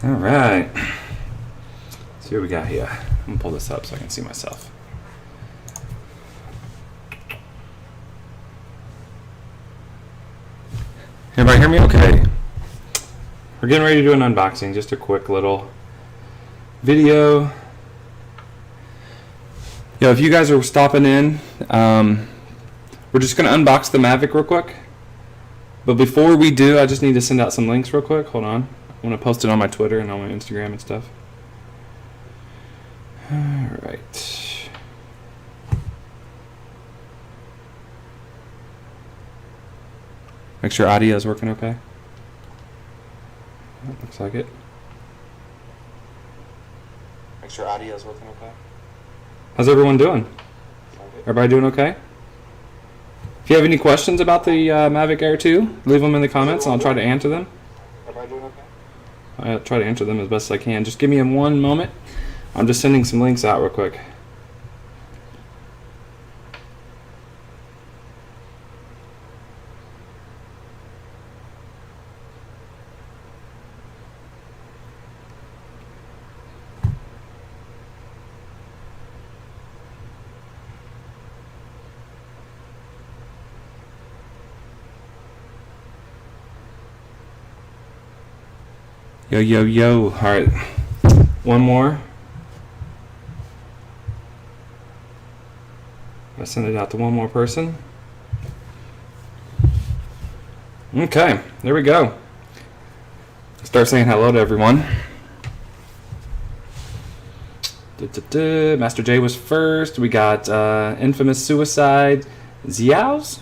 All right. Let's see what we got here. I'm gonna pull this up so I can see myself. Everybody hear me okay? We're getting ready to do an unboxing, just a quick little video. Yo, if you guys are stopping in, we're just gonna unbox the Mavic real quick. But before we do, I just need to send out some links real quick. Hold on. I'm gonna post it on my Twitter and on my Instagram and stuff. All right. Make sure audio is working okay. That looks like it. Make sure audio is working okay. How's everyone doing? Everybody doing okay? If you have any questions about the Mavic Air 2, leave them in the comments and I'll try to answer them. Everybody doing okay? I'll try to answer them as best as I can. Just give me one moment. I'm just sending some links out real quick. Yo, yo, yo. All right. One more. I send it out to one more person. Okay, there we go. Start saying hello to everyone. Master J was first. We got Infamous Suicide. Ziaos.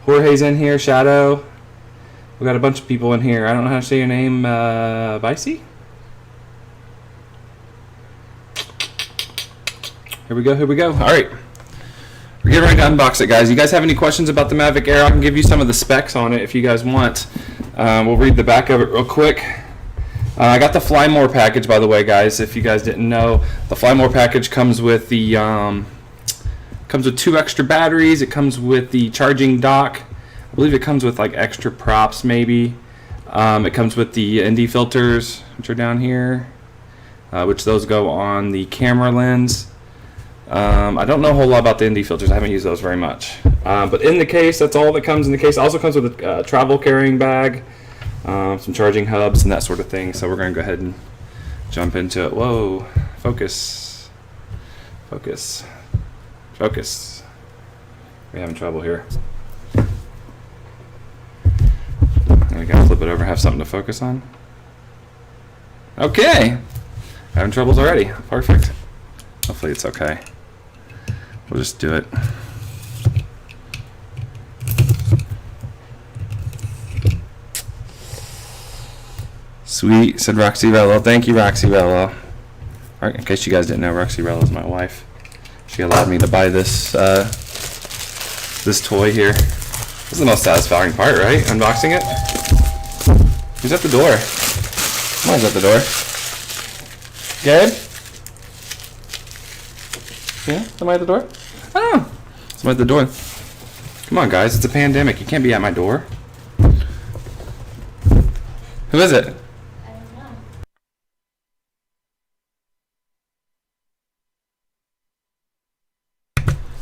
Jorge's in here. Shadow. We got a bunch of people in here. I don't know how to say your name. Vicey? Here we go. All right. We're getting ready to unbox it, guys. You guys have any questions about the Mavic Air? I can give you some of the specs on it if you guys want. We'll read the back of it real quick. I got the Fly More package, by the way, guys. If you guys didn't know, the Fly More package comes with the comes with 2 extra batteries. It comes with the charging dock. I believe it comes with like extra props, maybe. It comes with the ND filters, which are down here, which those go on the camera lens. I don't know a whole lot about the ND filters. I haven't used those very much. But in the case, that's all that comes in the case. It also comes with a travel carrying bag, some charging hubs, and that sort of thing. So we're going to go ahead and jump into it. Whoa, focus. We're having trouble here. We gotta flip it over, have something to focus on. Okay, having troubles already. Perfect. Hopefully it's okay. We'll just do it. Sweet, said Roxy Rello. Thank you, Roxy Rello. All right, in case you guys didn't know, Roxy Rello is my wife. She allowed me to buy this this toy here. This is the most satisfying part, right? Unboxing it. Who's at the door? Someone's at the door. Gabe? Yeah? Somebody at the door? Oh! Somebody at the door. Come on, guys. It's a pandemic. You can't be at my door. Who is it? I don't know.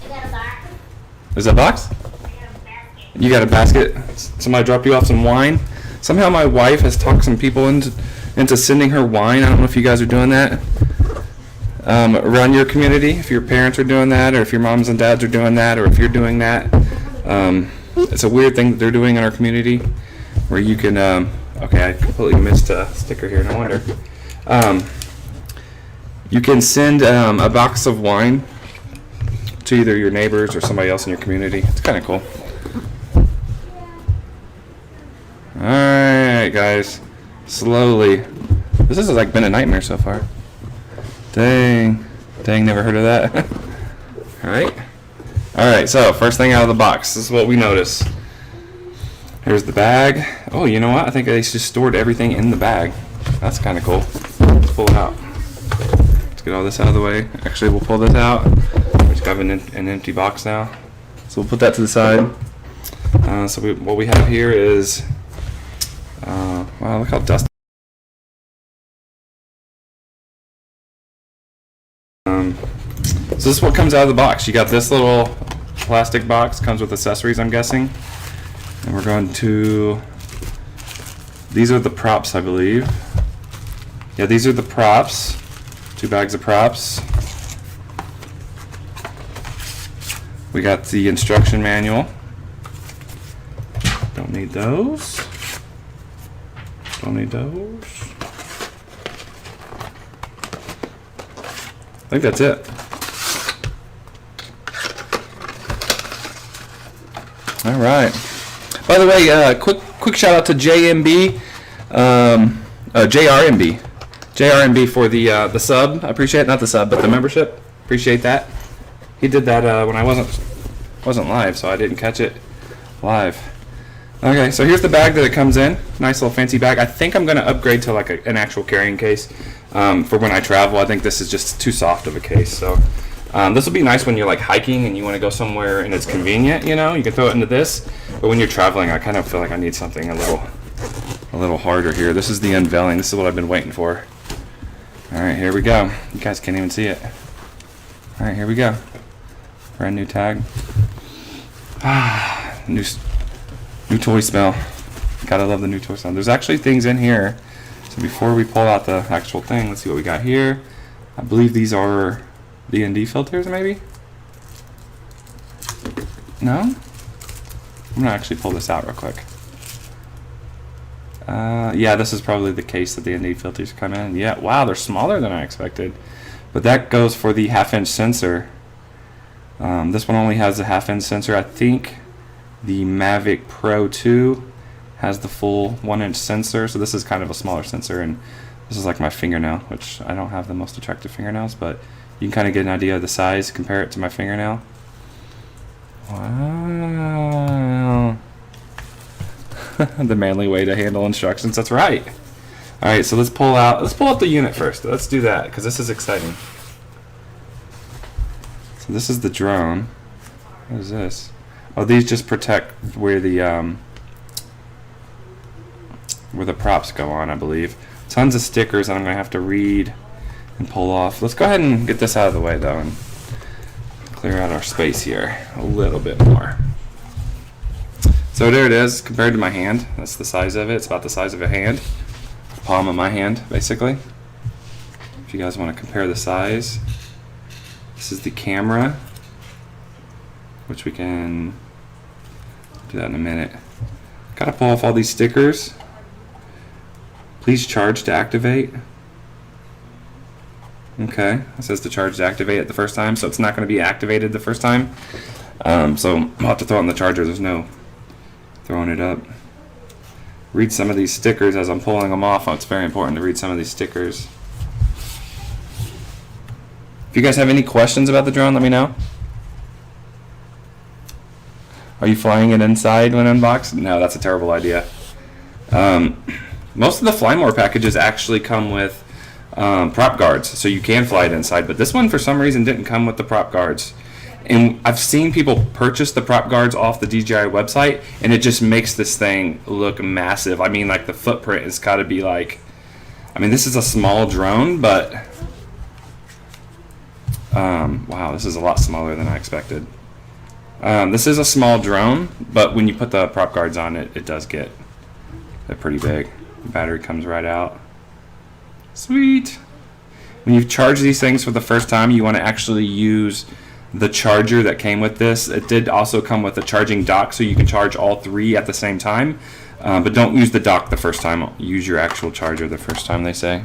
I got a box. Is that a box? I got a basket. You got a basket? Somebody dropped you off some wine? Somehow my wife has talked some people into sending her wine. I don't know if you guys are doing that around your community, if your parents are doing that, or if your moms and dads are doing that, or if you're doing that. It's a weird thing that they're doing in our community where you can, okay, I completely missed a sticker here, no wonder. You can send a box of wine to either your neighbors or somebody else in your community. It's kind of cool. Alright, guys. Slowly. This has like been a nightmare so far. Dang, never heard of that. Alright, so first thing out of the box. This is what we notice. Here's the bag. Oh, you know what? I think they just stored everything in the bag. That's kind of cool. Let's pull it out. Let's get all this out of the way. Actually, we'll pull this out. We just have an empty box now. So we'll put that to the side. What we have here is, wow, look how dusty. So this is what comes out of the box. You got this little plastic box, comes with accessories, I'm guessing. And we're going to, these are the props, I believe. Yeah, these are the props. 2 bags of props. We got the instruction manual. Don't need those. Don't need those. I think that's it. All right. By the way, quick shout out to JRMB for the sub. I appreciate it. Not the sub, but the membership. Appreciate that. He did that when I wasn't live, so I didn't catch it live. Okay, so here's the bag that it comes in. Nice little fancy bag. I think I'm going to upgrade to like an actual carrying case for when I travel. I think this is just too soft of a case. So this will be nice when you're like hiking and you want to go somewhere and it's convenient. You know, you can throw it into this. But when you're traveling, I kind of feel like I need something a little harder here. This is the unveiling. This is what I've been waiting for. All right, here we go. You guys can't even see it. All right, here we go. Brand new tag. New toy smell. Gotta love the new toy smell. There's actually things in here. So before we pull out the actual thing, let's see what we got here. I believe these are D&D filters, maybe? No? I'm gonna actually pull this out real quick. Yeah, this is probably the case that the D&D filters come in. Yeah, wow, they're smaller than I expected. But that goes for the 1/2-inch sensor. This one only has a 1/2-inch sensor. I think the Mavic Pro 2 has the full 1-inch sensor, so this is kind of a smaller sensor, and this is like my fingernail, which I don't have the most attractive fingernails, but you can kind of get an idea of the size, compare it to my fingernail. Wow. The manly way to handle instructions, that's right. Alright, so let's pull out the unit first. Let's do that, because this is exciting. So this is the drone. What is this? Oh, these just protect where the props go on, I believe. Tons of stickers that I'm going to have to read and pull off. Let's go ahead and get this out of the way, though, and clear out our space here a little bit more. So there it is, compared to my hand. That's the size of it. It's about the size of a hand. The palm of my hand, basically. If you guys want to compare the size. This is the camera, which we can do that in a minute. Gotta pull off all these stickers. Please charge to activate. Okay, it says to charge to activate it the first time, so it's not going to be activated the first time. So I'll have to throw it in the charger. There's no throwing it up. Read some of these stickers as I'm pulling them off. It's very important to read some of these stickers. If you guys have any questions about the drone, let me know. Are you flying it inside when unboxed? No, that's a terrible idea. Most of the Fly More packages actually come with prop guards, so you can fly it inside, but this one for some reason didn't come with the prop guards. And I've seen people purchase the prop guards off the DJI website, and it just makes this thing look massive. I mean, like, the footprint has got to be like, I mean, this is a small drone, but wow, this is a lot smaller than I expected. This is a small drone, but when you put the prop guards on it, it does get pretty big. The battery comes right out. Sweet. When you charge these things for the first time, you want to actually use the charger that came with this. It did also come with a charging dock, so you can charge all three at the same time. But don't use the dock the first time. Use your actual charger the first time, they say.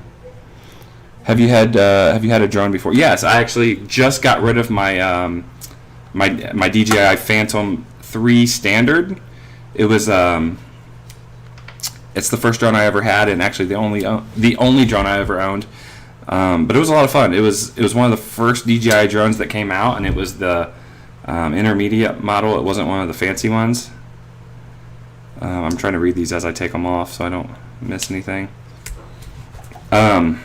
Have you had a drone before? Yes, I actually just got rid of my my DJI Phantom 3 Standard. It was it's the first drone I ever had, and actually the only drone I ever owned. But it was a lot of fun. It was one of the first DJI drones that came out, and it was the intermediate model. It wasn't one of the fancy ones. I'm trying to read these as I take them off so I don't miss anything. So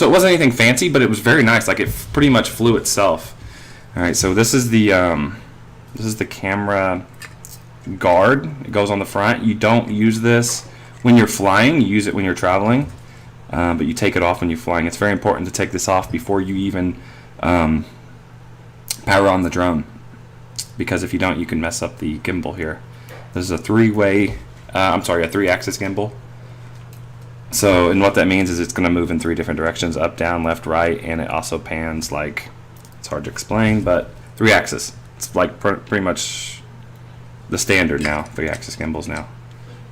it wasn't anything fancy, but it was very nice. Like, it pretty much flew itself. All right, so this is the camera guard. It goes on the front. You don't use this when you're flying. You use it when you're traveling, but you take it off when you're flying. It's very important to take this off before you even power on the drone, because if you don't, you can mess up the gimbal here. This is a three-axis gimbal. So, and what that means is it's going to move in 3 different directions: up, down, left, right, and it also pans like, it's hard to explain, but 3-axis. It's like pretty much the standard now, 3-axis gimbals now.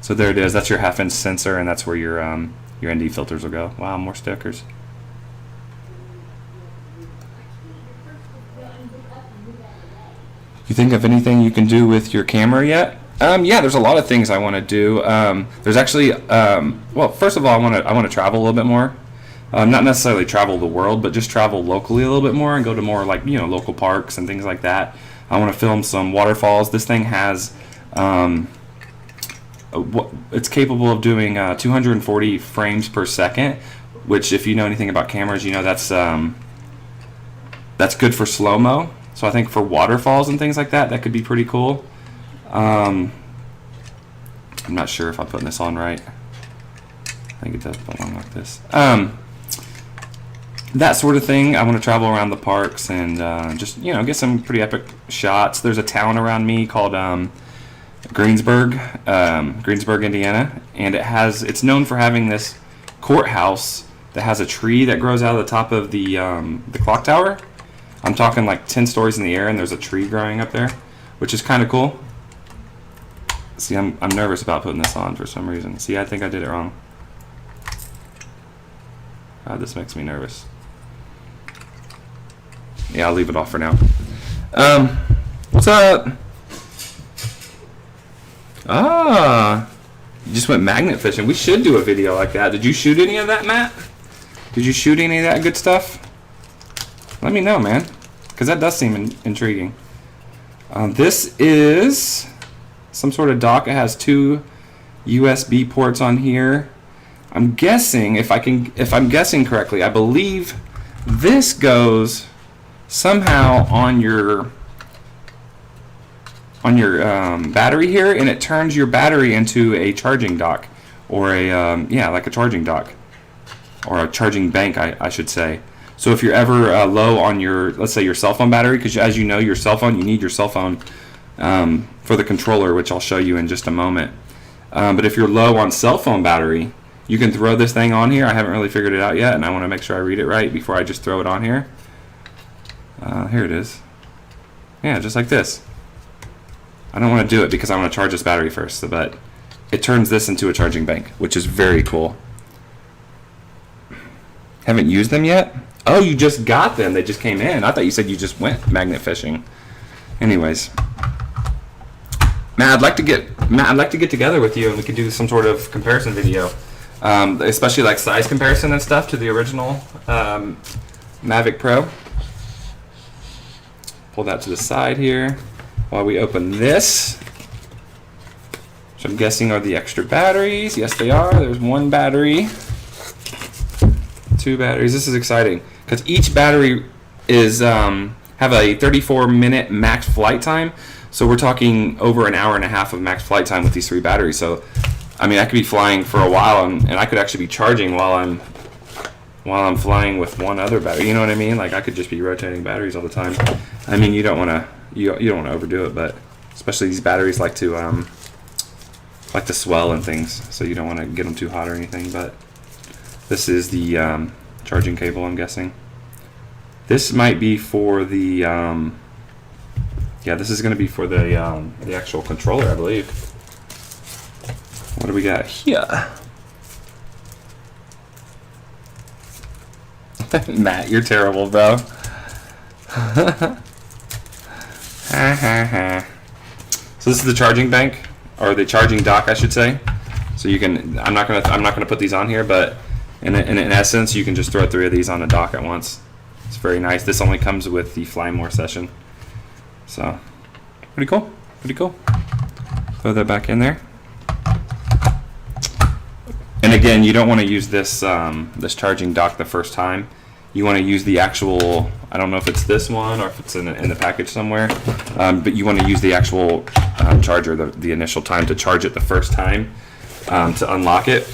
So there it is. That's your half-inch sensor, and that's where your ND filters will go. Wow, more stickers. You think of anything you can do with your camera yet? Yeah, there's a lot of things I want to do. There's actually, well, first of all, I want to travel a little bit more. Not necessarily travel the world, but just travel locally a little bit more and go to more like, local parks and things like that. I want to film some waterfalls. This thing has, it's capable of doing 240 frames per second, which, if you know anything about cameras, that's good for slow-mo. So I think for waterfalls and things like that, that could be pretty cool. I'm not sure if I'm putting this on right. I think it does belong like this. That sort of thing. I want to travel around the parks and just get some pretty epic shots. There's a town around me called Greensburg, Indiana, and it's known for having this courthouse that has a tree that grows out of the top of the clock tower. I'm talking like 10 stories in the air, and there's a tree growing up there, which is kind of cool. See, I'm nervous about putting this on for some reason. See, I think I did it wrong. This makes me nervous. Yeah, I'll leave it off for now. What's up? You just went magnet fishing. We should do a video like that. Did you shoot any of that, Matt? Did you shoot any of that good stuff? Let me know, man, because that does seem intriguing. This is some sort of dock. It has 2 USB ports on here. I'm guessing, if I'm guessing correctly, I believe this goes somehow on your battery here, and it turns your battery into a charging dock, or like a charging dock, or a charging bank, I should say. So if you're ever low on let's say your cell phone battery, because as you know, your cell phone, you need your cell phone for the controller, which I'll show you in just a moment. But if you're low on cell phone battery, you can throw this thing on here. I haven't really figured it out yet, and I want to make sure I read it right before I just throw it on here. Here it is. Yeah, just like this. I don't want to do it because I want to charge this battery first, but it turns this into a charging bank, which is very cool. Haven't used them yet? Oh, you just got them. They just came in. I thought you said you just went magnet fishing. Anyways, Matt, I'd like to get together with you, and we could do some sort of comparison video, especially like size comparison and stuff to the original Mavic Pro. Pull that to the side here while we open this, which I'm guessing are the extra batteries. Yes, they are. There's 1 battery, 2 batteries. This is exciting because each battery is have a 34-minute max flight time. So we're talking over an hour and a half of max flight time with these 3 batteries. So, I mean, I could be flying for a while, and I could actually be charging while I'm flying with 1 other battery. You know what I mean? Like, I could just be rotating batteries all the time. I mean, you don't want to overdo it, but especially these batteries like to swell and things. So you don't want to get them too hot or anything. But this is the charging cable, I'm guessing. This might be for the this is going to be for the actual controller, I believe. What do we got here? Matt, you're terrible, bro. So this is the charging bank, or the charging dock, I should say. So you can. I'm not gonna put these on here, but in essence, you can just throw 3 of these on a dock at once. It's very nice. This only comes with the Fly More session. So, pretty cool. Pretty cool. Throw that back in there. And again, you don't want to use this this charging dock the first time. You want to use the actual, I don't know if it's this one or if it's in the package somewhere, but you want to use the actual charger the initial time to charge it the first time to unlock it.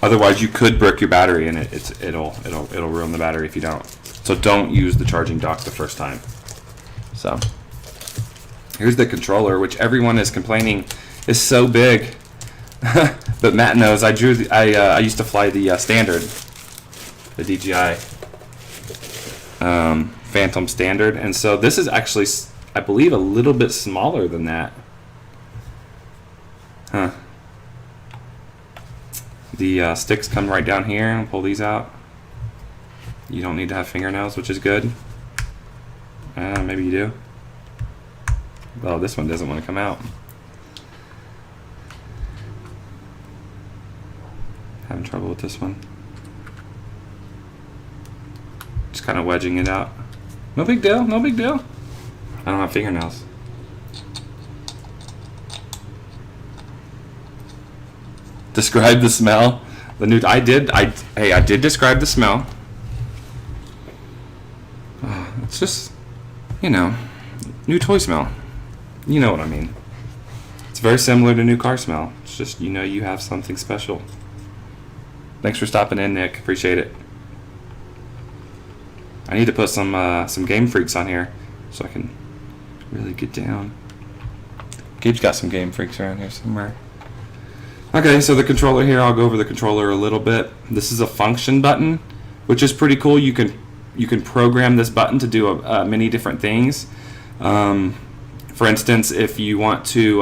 Otherwise, you could brick your battery, and it'll ruin the battery if you don't. So don't use the charging dock the first time. So here's the controller, which everyone is complaining is so big. But Matt knows I used to fly the standard, the DJI Phantom Standard, and so this is actually, I believe, a little bit smaller than that. Huh. The sticks come right down here, and pull these out. You don't need to have fingernails, which is good. Maybe you do. Well, this one doesn't want to come out. Having trouble with this one. Just kind of wedging it out. No big deal, no big deal. I don't have fingernails. Describe the smell. The new I did describe the smell. It's just, you know, new toy smell. You know what I mean. It's very similar to new car smell. It's just, you know, you have something special. Thanks for stopping in, Nick. Appreciate it. I need to put some Game Freaks on here so I can really get down. Gabe's got some Game Freaks around here somewhere. Okay, so the controller here, I'll go over the controller a little bit. This is a function button, which is pretty cool. You can program this button to do many different things. For instance, if you want to,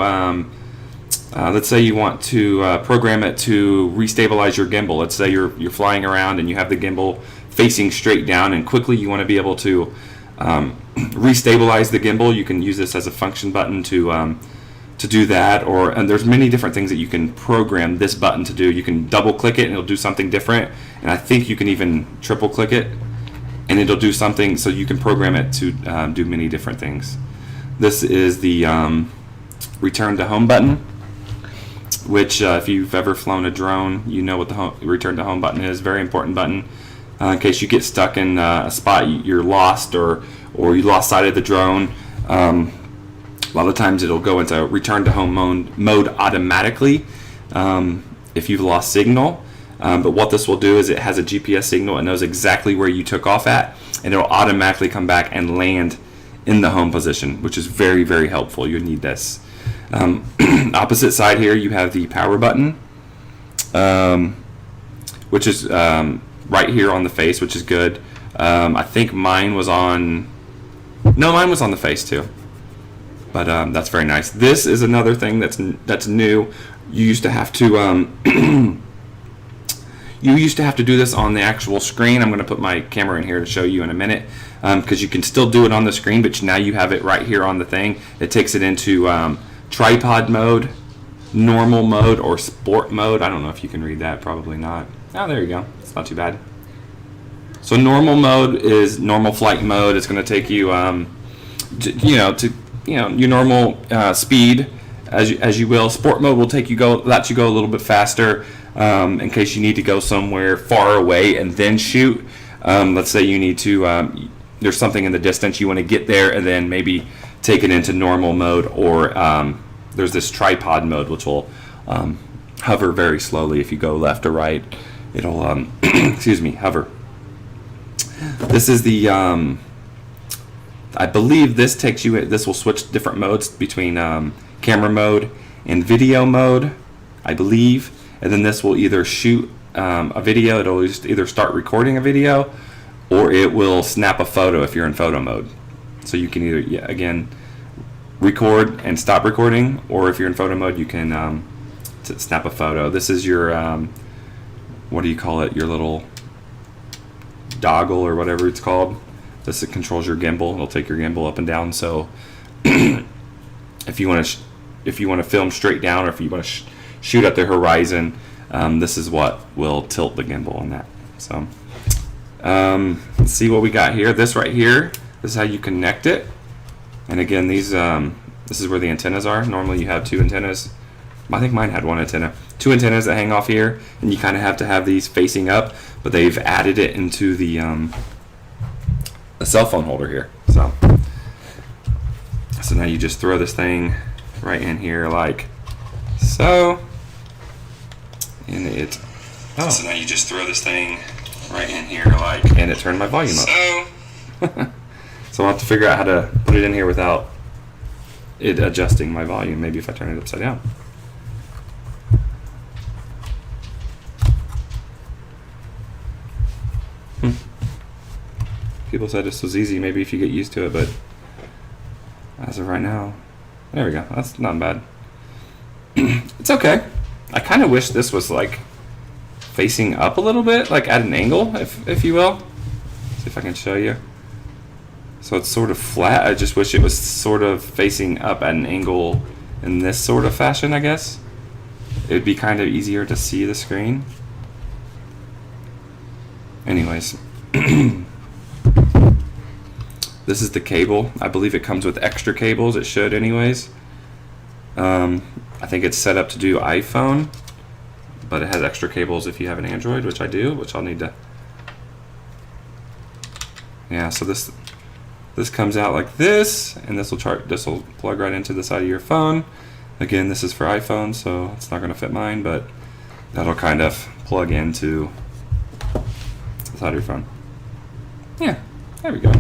let's say you want to program it to restabilize your gimbal. Let's say you're flying around and you have the gimbal facing straight down, and quickly you want to be able to restabilize the gimbal. You can use this as a function button to do that, and there's many different things that you can program this button to do. You can double click it and it'll do something different, and I think you can even triple click it and it'll do something, so you can program it to do many different things. This is the return to home button, which if you've ever flown a drone, you know what the return to home button is. Very important button in case you get stuck in a spot you're lost, or you lost sight of the drone. A lot of times it'll go into return to home mode automatically if you've lost signal. But what this will do is it has a GPS signal. It knows exactly where you took off at, and it'll automatically come back and land in the home position, which is very, very helpful. You need this. Opposite side here, you have the power button, which is right here on the face, which is good. I think mine was on the face too. But that's very nice. This is another thing that's new. You used to have to do this on the actual screen. I'm going to put my camera in here to show you in a minute, because you can still do it on the screen, but now you have it right here on the thing. It takes it into tripod mode, normal mode, or sport mode. I don't know if you can read that. Probably not. Oh, there you go. It's not too bad. So normal mode is normal flight mode. It's going to take you, to your normal speed as you will. Sport mode will let you go a little bit faster in case you need to go somewhere far away and then shoot. Let's say you need to, there's something in the distance, you want to get there and then maybe take it into normal mode, or there's this tripod mode, which will hover very slowly. If you go left or right, it'll hover. This is the I believe this will switch different modes between camera mode and video mode, I believe, and then this will either shoot a video. It'll either start recording a video, or it will snap a photo if you're in photo mode. So you can either again record and stop recording, or if you're in photo mode, you can snap a photo. This is your what do you call it? Your little doggle or whatever it's called. This controls your gimbal. It'll take your gimbal up and down. So if you want to film straight down, or if you want to shoot at the horizon, this is what will tilt the gimbal on that. So let's see what we got here. This right here, this is how you connect it. And again, these this is where the antennas are. Normally you have two antennas. I think mine had one antenna. Two antennas that hang off here, and you kind of have to have these facing up, but they've added it into the cell phone holder here. So now you just throw this thing right in here like so, and so now you just throw this thing right in here like, and it turned my volume up. So So I'll have to figure out how to put it in here without it adjusting my volume. Maybe if I turn it upside down. People said this was easy, maybe if you get used to it, but as of right now, there we go. That's not bad. It's okay. I kind of wish this was like facing up a little bit, like at an angle, if you will. See if I can show you. So it's sort of flat. I just wish it was sort of facing up at an angle in this sort of fashion, I guess. It would be kind of easier to see the screen. Anyways. This is the cable. I believe it comes with extra cables. It should anyways. I think it's set up to do iPhone, but it has extra cables if you have an Android, which I do, which I'll need to. Yeah, so this comes out like this, and this will plug right into the side of your phone. Again, this is for iPhone, so it's not going to fit mine, but that'll kind of plug into the side of your phone. Yeah, there we go.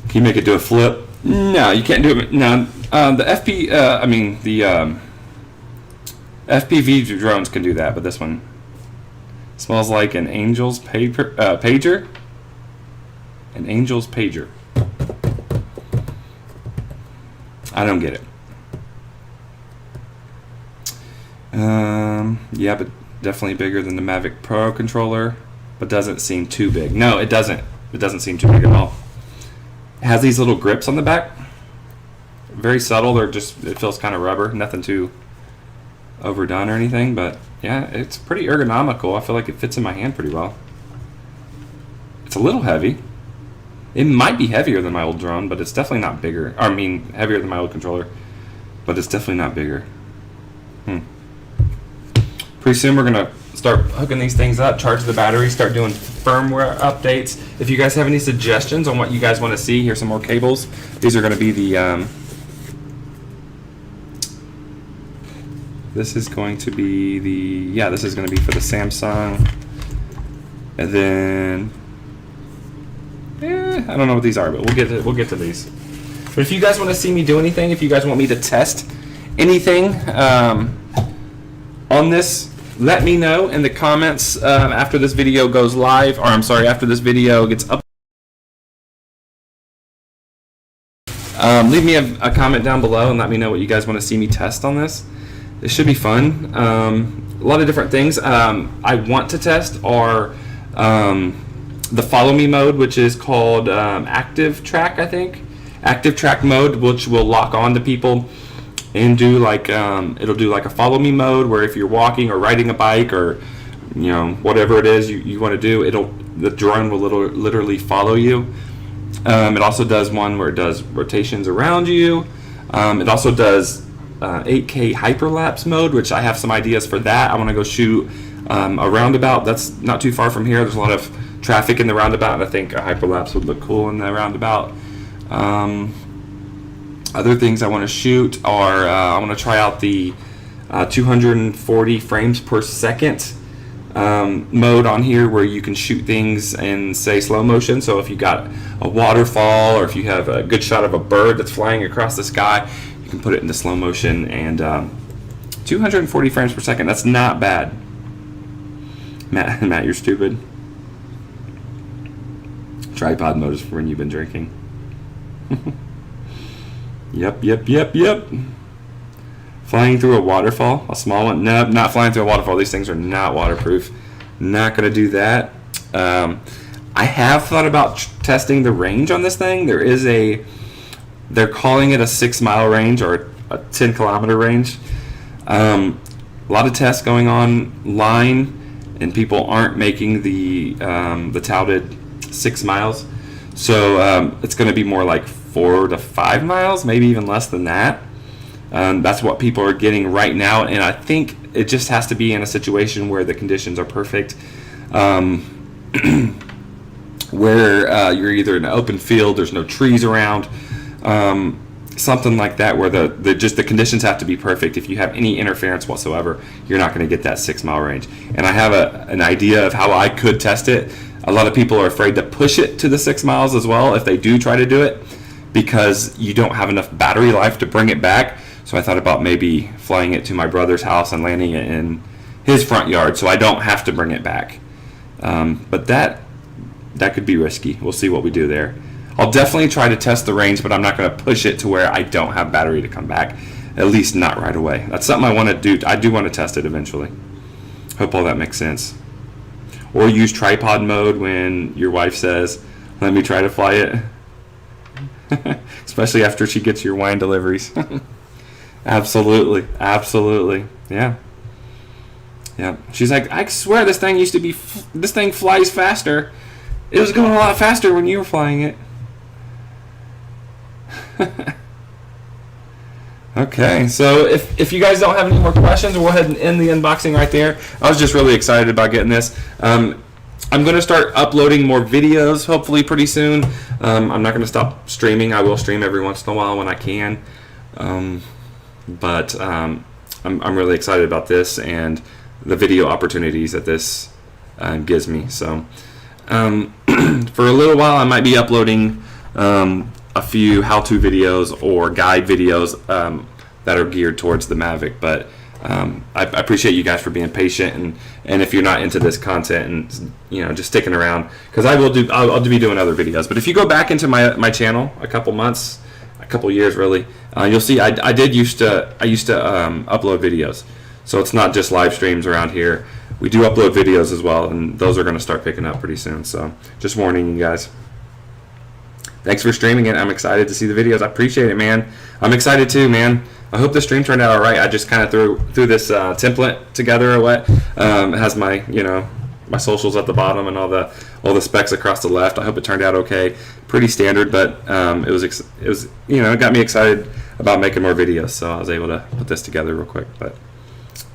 Can you make it do a flip? No, you can't do it. No, the FPV drones can do that, but this one smells like an Angel's pager. An Angel's pager. I don't get it. Yeah, but definitely bigger than the Mavic Pro controller, but doesn't seem too big. No, it doesn't. It doesn't seem too big at all. It has these little grips on the back. Very subtle. They're just, it feels kind of rubber. Nothing too overdone or anything, but yeah, it's pretty ergonomical. I feel like it fits in my hand pretty well. It's a little heavy. It might be heavier than my old drone, but it's definitely not bigger. I mean, heavier than my old controller, but it's definitely not bigger. Pretty soon we're gonna start hooking these things up, charge the battery, start doing firmware updates. If you guys have any suggestions on what you guys want to see, here's some more cables. These are going to be the this is going to be the, yeah, this is going to be for the Samsung. And then I don't know what these are, but we'll get to these. But if you guys want to see me do anything, if you guys want me to test anything on this, let me know in the comments after this video goes live, or I'm sorry, after this video gets up. Leave me a comment down below and let me know what you guys want to see me test on this. It should be fun. A lot of different things I want to test are the follow me mode, which is called active track, I think. Active track mode, which will lock on to people and do like it'll do like a follow me mode, where if you're walking or riding a bike or whatever it is you want to do, the drone will literally follow you. It also does one where it does rotations around you. It also does 8K hyperlapse mode, which I have some ideas for that. I want to go shoot a roundabout that's not too far from here. There's a lot of traffic in the roundabout, and I think a hyperlapse would look cool in the roundabout. Other things I want to shoot are I want to try out the 240 frames per second mode on here, where you can shoot things in, say, slow motion. So if you got a waterfall, or if you have a good shot of a bird that's flying across the sky, you can put it into slow motion. And 240 frames per second, that's not bad. Matt, you're stupid. Tripod mode is for when you've been drinking. Yep. Flying through a waterfall, a small one. No, not flying through a waterfall. These things are not waterproof. Not going to do that. I have thought about testing the range on this thing. They're calling it a 6 mile range, or a 10 kilometer range. A lot of tests going online, and people aren't making the touted 6 miles. So it's going to be more like 4 to 5 miles, maybe even less than that. That's what people are getting right now, and I think it just has to be in a situation where the conditions are perfect, where you're either in an open field, there's no trees around, something like that, where the conditions have to be perfect. If you have any interference whatsoever, you're not going to get that 6 mile range. And I have an idea of how I could test it. A lot of people are afraid to push it to the 6 miles as well if they do try to do it, because you don't have enough battery life to bring it back. So I thought about maybe flying it to my brother's house and landing it in his front yard so I don't have to bring it back. But that could be risky. We'll see what we do there. I'll definitely try to test the range, but I'm not going to push it to where I don't have battery to come back, at least not right away. That's something I want to do. I do want to test it eventually. Hope all that makes sense. Or use tripod mode when your wife says, let me try to fly it. Especially after she gets your wine deliveries. Absolutely. Absolutely. Yeah. Yeah. She's like, I swear this thing flies faster. It was going a lot faster when you were flying it. Okay, so if you guys don't have any more questions, we'll go ahead and end the unboxing right there. I was just really excited about getting this. I'm going to start uploading more videos hopefully pretty soon. I'm not going to stop streaming. I will stream every once in a while when I can. But I'm really excited about this and the video opportunities that this gives me. So for a little while I might be uploading a few how-to videos or guide videos that are geared towards the Mavic, but I appreciate you guys for being patient, and if you're not into this content and just sticking around, because I'll be doing other videos. But if you go back into my channel a couple years really, you'll see I used to upload videos. So it's not just live streams around here. We do upload videos as well, and those are going to start picking up pretty soon. So just warning you guys. Thanks for streaming it. I'm excited to see the videos. I appreciate it, man. I'm excited too, man. I hope the stream turned out all right. I just kind of threw this template together or what. It has my my socials at the bottom and all the specs across the left. I hope it turned out okay. Pretty standard, but it was it got me excited about making more videos. So I was able to put this together real quick. But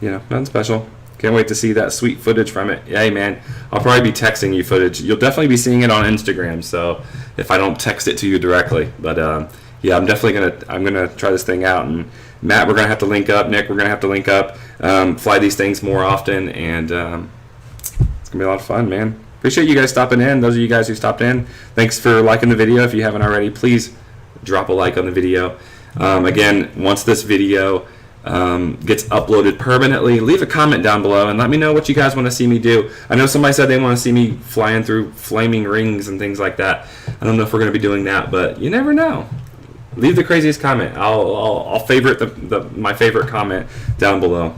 nothing special. Can't wait to see that sweet footage from it. Hey, man, I'll probably be texting you footage. You'll definitely be seeing it on Instagram. So if I don't text it to you directly, but yeah, I'm definitely gonna try this thing out. And Matt, we're gonna have to link up. Nick, we're gonna have to link up. Fly these things more often, and it's gonna be a lot of fun, man. Appreciate you guys stopping in. Those of you guys who stopped in, thanks for liking the video. If you haven't already, please drop a like on the video. Again, once this video gets uploaded permanently, leave a comment down below and let me know what you guys want to see me do. I know somebody said they want to see me flying through flaming rings and things like that. I don't know if we're going to be doing that, but you never know. Leave the craziest comment. I'll favorite my favorite comment down below.